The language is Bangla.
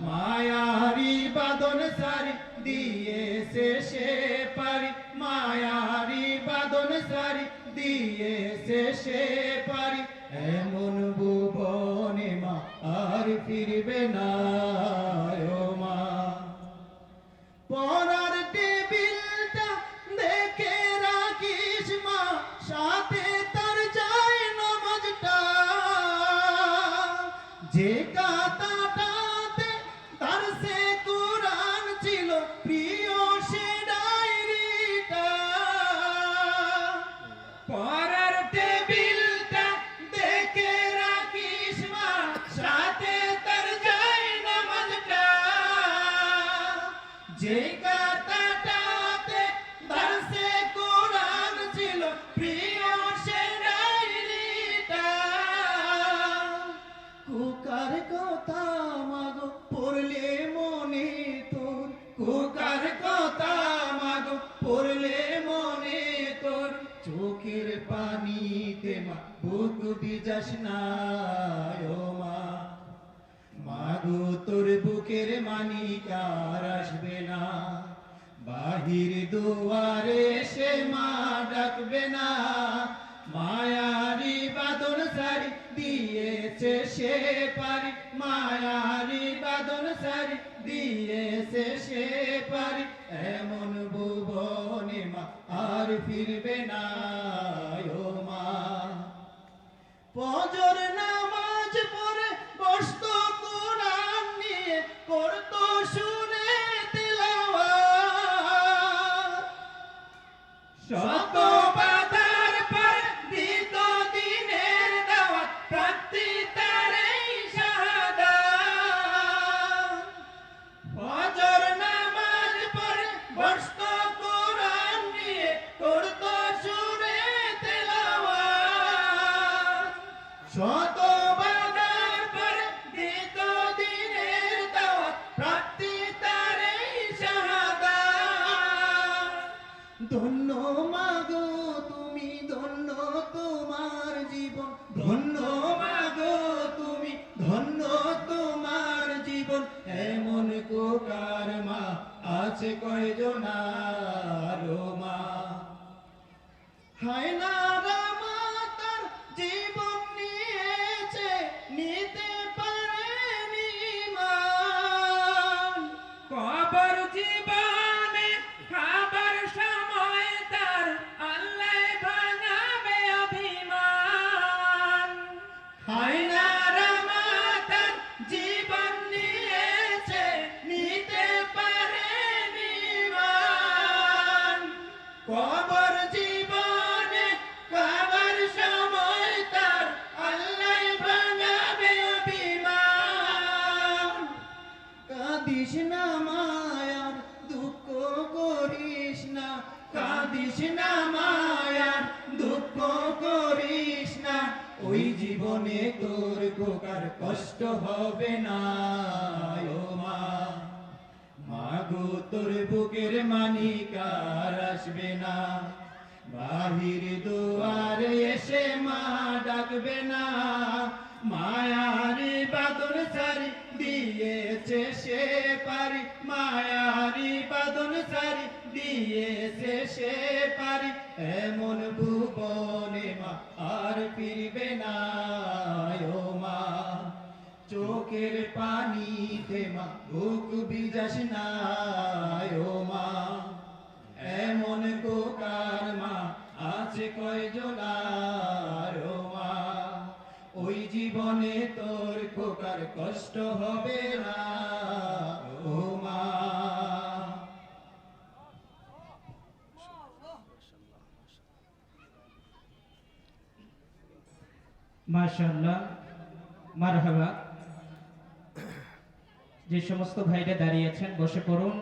মায়ারি বাঁধন সারি দিয়েছে সে পারি, মায়ারি বাঁধন সারি দিয়েছে সে পারি। এমন ভুবনে মা আর ফিরবে না ও মা। পরার টেবিলটা দেখে রাখিস মা, সাথে তার যায় নামাজটা। যে কাতাটাতে তার সে কোরআন ছিল প্রিয় সে ডায়েরিটা। পরার টেবিলটা দেখে রাখিস মা, সাথে তার যায় নামাজটা। যে কাতাটাতে তার সে কোরআন ছিল প্রিয় সে ডায়েরিটা। কুকার কথা মাগো পড়লে মনে তোর, কুকার কথা মাগো পড়লে মনে তোর। চোখের পানিতে মা বুক ভিজাস না ও মা। মাগো তোর বুকের মানিক আর আসবে না, বাহির দুয়ারে সে মা ডাকবে না। মায়ারি বাঁধন সারি দিয়েছে সে পারি, মায়ারি বাঁধন সারি দিয়েছে সে পারি। এমন ভুবনে মা আর ফিরবে না ও মা। ফজর নামাজ পড়ে বসতো কোরআন নিয়ে, করতো শুনে তিলাওয়াত। শত বাধার পর দিত দিনের দাওয়াত, প্রাপ্তি তার এই শাহাদাত। ফজর নামাজ পড়ে বসতো কোরআন নিয়ে, করতো শুনে তিলাওয়াত। শত বাধার পর দিত দিনের দাওয়াত, প্রাপ্তি তার এই শাহাদাত। ধন্য মাগো তুমি, ধন্য তোমার জীবন, ধন্য মাগো তুমি, ধন্য তোমার জীবন। এমন কোকার মা আছে কয়জন আর ও মা। হায় না রামা তার জীবন নিয়েছে, নিতে পারেনি মান। কবর জীবনে খাবার সময় তার আল্লাহ ভাঙাবে অভিমান। হায় না রামা তার জীবন নিয়েছে, নিতে পারেনি মান। কবর জীবনে খাবার সময় তার আল্লাহ ভাঙাবে অভিমান। কাঁদিস না মায়ার দুঃখ করিস না, কাঁদিস না মায়ার দুঃখ করিস না। ওই জীবনে তোর খোকার কষ্ট হবে না ও মা। মাগো তোর বুকের মানিক আর আসবে না, বাহির দুয়ারে এসে মা ডাকবে না। মায়ারি বাঁধন সারি দিয়েছে সে পারি, মায়ারি বাঁধন সারি দিয়েছে সে পারি। এমন ভুবনে মা আর ফিরবে না ও মা। চোখের পানিতে মা বুক ভিজাস না ও মা। এমন কোকার মা আছে কয়জন আর ও মা। ওই জীবনে তোর কোকার কষ্ট হবে না ও মা। মাশাআল্লাহ, মারহাবা। যে সমস্ত ভাইরা দাঁড়িয়ে আছেন বসে পড়ুন।